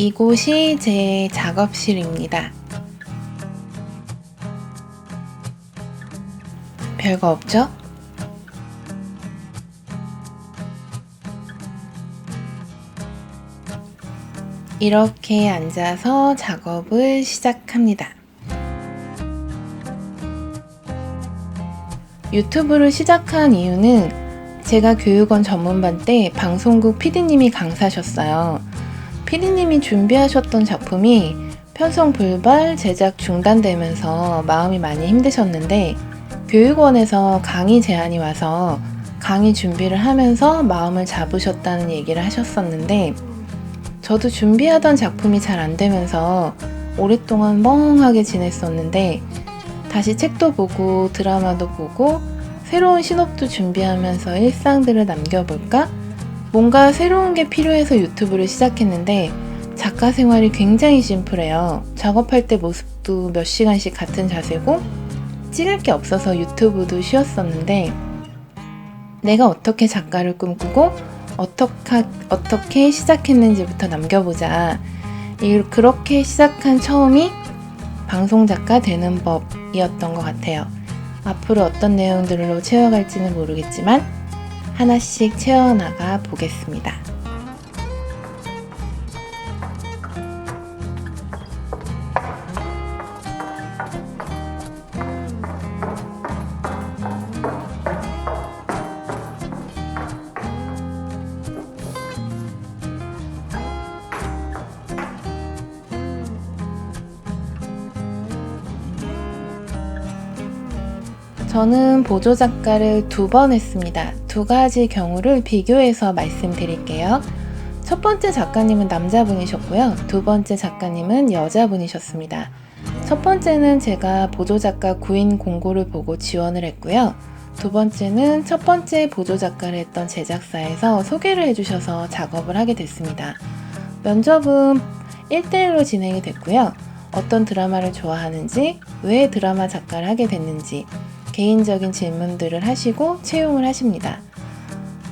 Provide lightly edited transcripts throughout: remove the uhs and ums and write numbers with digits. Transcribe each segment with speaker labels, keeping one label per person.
Speaker 1: 이곳이 제 작업실입니다. 별거 없죠? 이렇게 앉아서 작업을 시작합니다. 유튜브를 시작한 이유는 제가 교육원 전문반 때 방송국 PD님이 강사셨어요. PD님이 준비하셨던 작품이 편성 불발, 제작 중단되면서 마음이 많이 힘드셨는데 교육원에서 강의 제안이 와서 강의 준비를 하면서 마음을 잡으셨다는 얘기를 하셨었는데 저도 준비하던 작품이 잘 안 되면서 오랫동안 멍하게 지냈었는데 다시 책도 보고 드라마도 보고 새로운 신업도 준비하면서 일상들을 남겨볼까? 뭔가 새로운 게 필요해서 유튜브를 시작했는데 작가 생활이 굉장히 심플해요. 작업할 때 모습도 몇 시간씩 같은 자세고 찍을 게 없어서 유튜브도 쉬었었는데 내가 어떻게 작가를 꿈꾸고 어떻게 시작했는지부터 남겨보자. 그렇게 시작한 처음이 방송작가 되는 법이었던 것 같아요. 앞으로 어떤 내용들로 채워갈지는 모르겠지만 하나씩 채워나가 보겠습니다. 저는 보조작가를 2번 했습니다. 2가지 경우를 비교해서 말씀드릴게요. 첫 번째 작가님은 남자분이셨고요. 2번째 작가님은 여자분이셨습니다. 첫 번째는 제가 보조작가 구인 공고를 보고 지원을 했고요. 2번째는 첫 번째 보조작가를 했던 제작사에서 소개를 해주셔서 작업을 하게 됐습니다. 면접은 1대1로 진행이 됐고요. 어떤 드라마를 좋아하는지, 왜 드라마 작가를 하게 됐는지 개인적인 질문들을 하시고 채용을 하십니다.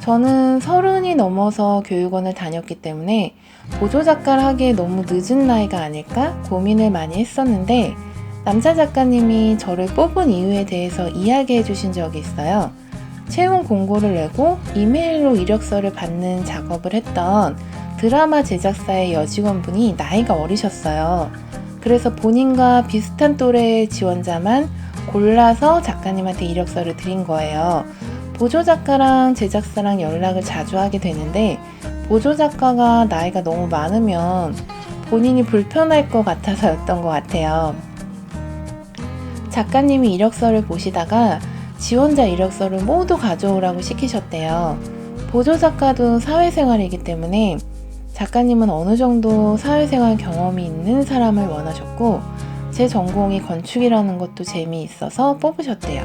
Speaker 1: 저는 30이 넘어서 교육원을 다녔기 때문에 보조작가를 하기에 너무 늦은 나이가 아닐까 고민을 많이 했었는데 남자 작가님이 저를 뽑은 이유에 대해서 이야기해 주신 적이 있어요. 채용 공고를 내고 이메일로 이력서를 받는 작업을 했던 드라마 제작사의 여직원분이 나이가 어리셨어요. 그래서 본인과 비슷한 또래의 지원자만 골라서 작가님한테 이력서를 드린 거예요. 보조작가랑 제작사랑 연락을 자주 하게 되는데 보조작가가 나이가 너무 많으면 본인이 불편할 것 같아서였던 것 같아요. 작가님이 이력서를 보시다가 지원자 이력서를 모두 가져오라고 시키셨대요. 보조작가도 사회생활이기 때문에 작가님은 어느 정도 사회생활 경험이 있는 사람을 원하셨고 제 전공이 건축이라는 것도 재미있어서 뽑으셨대요.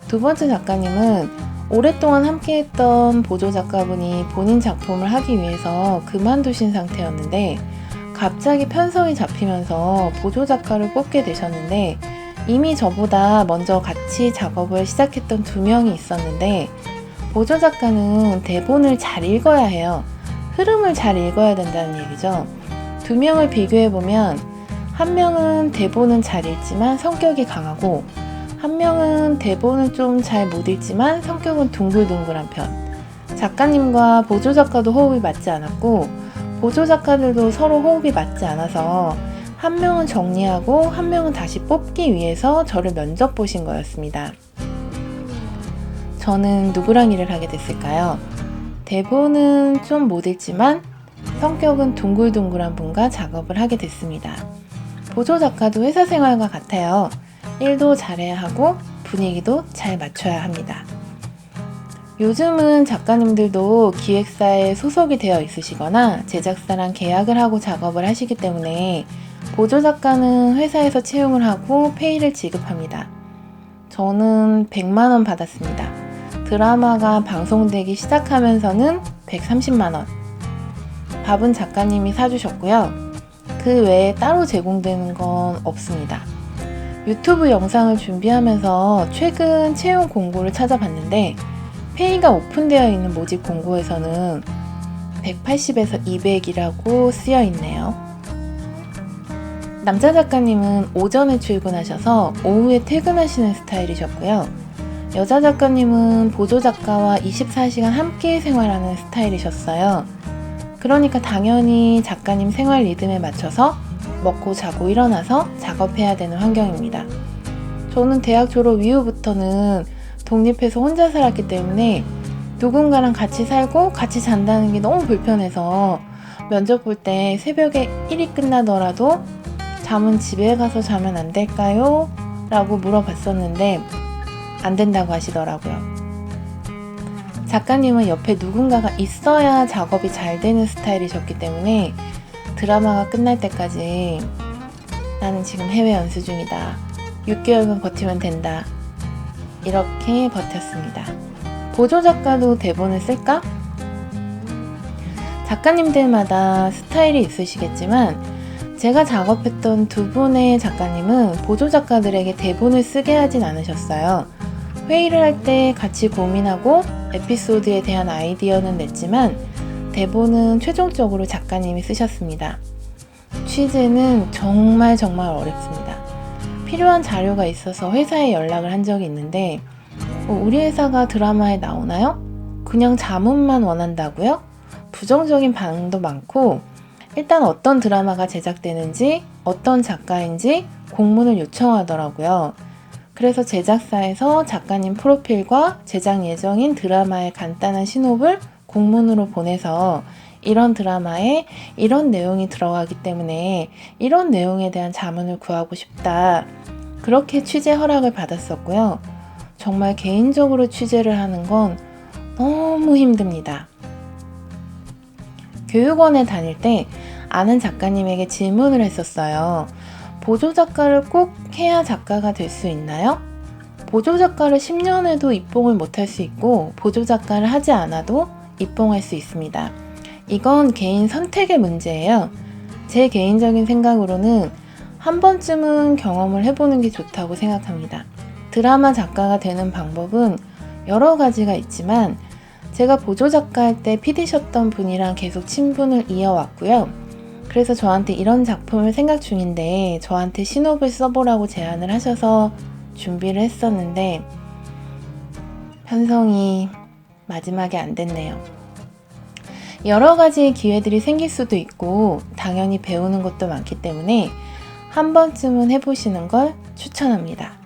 Speaker 1: 2번째 작가님은 오랫동안 함께했던 보조작가분이 본인 작품을 하기 위해서 그만두신 상태였는데 갑자기 편성이 잡히면서 보조작가를 뽑게 되셨는데 이미 저보다 먼저 같이 작업을 시작했던 2명이 있었는데 보조작가는 대본을 잘 읽어야 해요. 흐름을 잘 읽어야 된다는 얘기죠. 2명을 비교해보면 한 명은 대본은 잘 읽지만 성격이 강하고 한 명은 대본은 좀 잘 못 읽지만 성격은 둥글둥글한 편. 작가님과 보조작가도 호흡이 맞지 않았고 보조작가들도 서로 호흡이 맞지 않아서 한 명은 정리하고 한 명은 다시 뽑기 위해서 저를 면접 보신 거였습니다. 저는 누구랑 일을 하게 됐을까요? 대본은 좀 못 읽지만 성격은 둥글둥글한 분과 작업을 하게 됐습니다. 보조작가도 회사 생활과 같아요. 일도 잘해야 하고 분위기도 잘 맞춰야 합니다. 요즘은 작가님들도 기획사에 소속이 되어 있으시거나 제작사랑 계약을 하고 작업을 하시기 때문에 보조작가는 회사에서 채용을 하고 페이를 지급합니다. 저는 100만원 받았습니다. 드라마가 방송되기 시작하면서는 130만원. 밥은 작가님이 사주셨고요. 그 외에 따로 제공되는 건 없습니다. 유튜브 영상을 준비하면서 최근 채용 공고를 찾아봤는데 페이가 오픈되어 있는 모집 공고에서는 180에서 200이라고 쓰여 있네요. 남자 작가님은 오전에 출근하셔서 오후에 퇴근하시는 스타일이셨고요. 여자 작가님은 보조 작가와 24시간 함께 생활하는 스타일이셨어요. 그러니까 당연히 작가님 생활 리듬에 맞춰서 먹고 자고 일어나서 작업해야 되는 환경입니다. 저는 대학 졸업 이후부터는 독립해서 혼자 살았기 때문에 누군가랑 같이 살고 같이 잔다는 게 너무 불편해서 면접 볼 때 새벽에 일이 끝나더라도 잠은 집에 가서 자면 안 될까요? 라고 물어봤었는데 안 된다고 하시더라고요. 작가님은 옆에 누군가가 있어야 작업이 잘 되는 스타일이셨기 때문에 드라마가 끝날 때까지 나는 지금 해외 연수 중이다. 6개월만 버티면 된다. 이렇게 버텼습니다. 보조 작가도 대본을 쓸까? 작가님들마다 스타일이 있으시겠지만 제가 작업했던 두 분의 작가님은 보조 작가들에게 대본을 쓰게 하진 않으셨어요. 회의를 할 때 같이 고민하고 에피소드에 대한 아이디어는 냈지만 대본은 최종적으로 작가님이 쓰셨습니다. 취재는 정말 어렵습니다. 필요한 자료가 있어서 회사에 연락을 한 적이 있는데 우리 회사가 드라마에 나오나요? 그냥 자문만 원한다고요? 부정적인 반응도 많고 일단 어떤 드라마가 제작되는지 어떤 작가인지 공문을 요청하더라고요. 그래서 제작사에서 작가님 프로필과 제작 예정인 드라마의 간단한 신호를 공문으로 보내서 이런 드라마에 이런 내용이 들어가기 때문에 이런 내용에 대한 자문을 구하고 싶다. 그렇게 취재 허락을 받았었고요. 정말 개인적으로 취재를 하는 건 너무 힘듭니다. 교육원에 다닐 때 아는 작가님에게 질문을 했었어요. 보조 작가를 꼭 해야 작가가 될 수 있나요? 보조 작가를 10년 해도 입봉을 못할 수 있고 보조 작가를 하지 않아도 입봉할 수 있습니다. 이건 개인 선택의 문제예요. 제 개인적인 생각으로는 한 번쯤은 경험을 해보는 게 좋다고 생각합니다. 드라마 작가가 되는 방법은 여러 가지가 있지만 제가 보조 작가 할 때 PD셨던 분이랑 계속 친분을 이어왔고요. 그래서 저한테 이런 작품을 생각 중인데 저한테 신호를 써보라고 제안을 하셔서 준비를 했었는데 편성이 마지막에 안 됐네요. 여러 가지 기회들이 생길 수도 있고 당연히 배우는 것도 많기 때문에 한 번쯤은 해보시는 걸 추천합니다.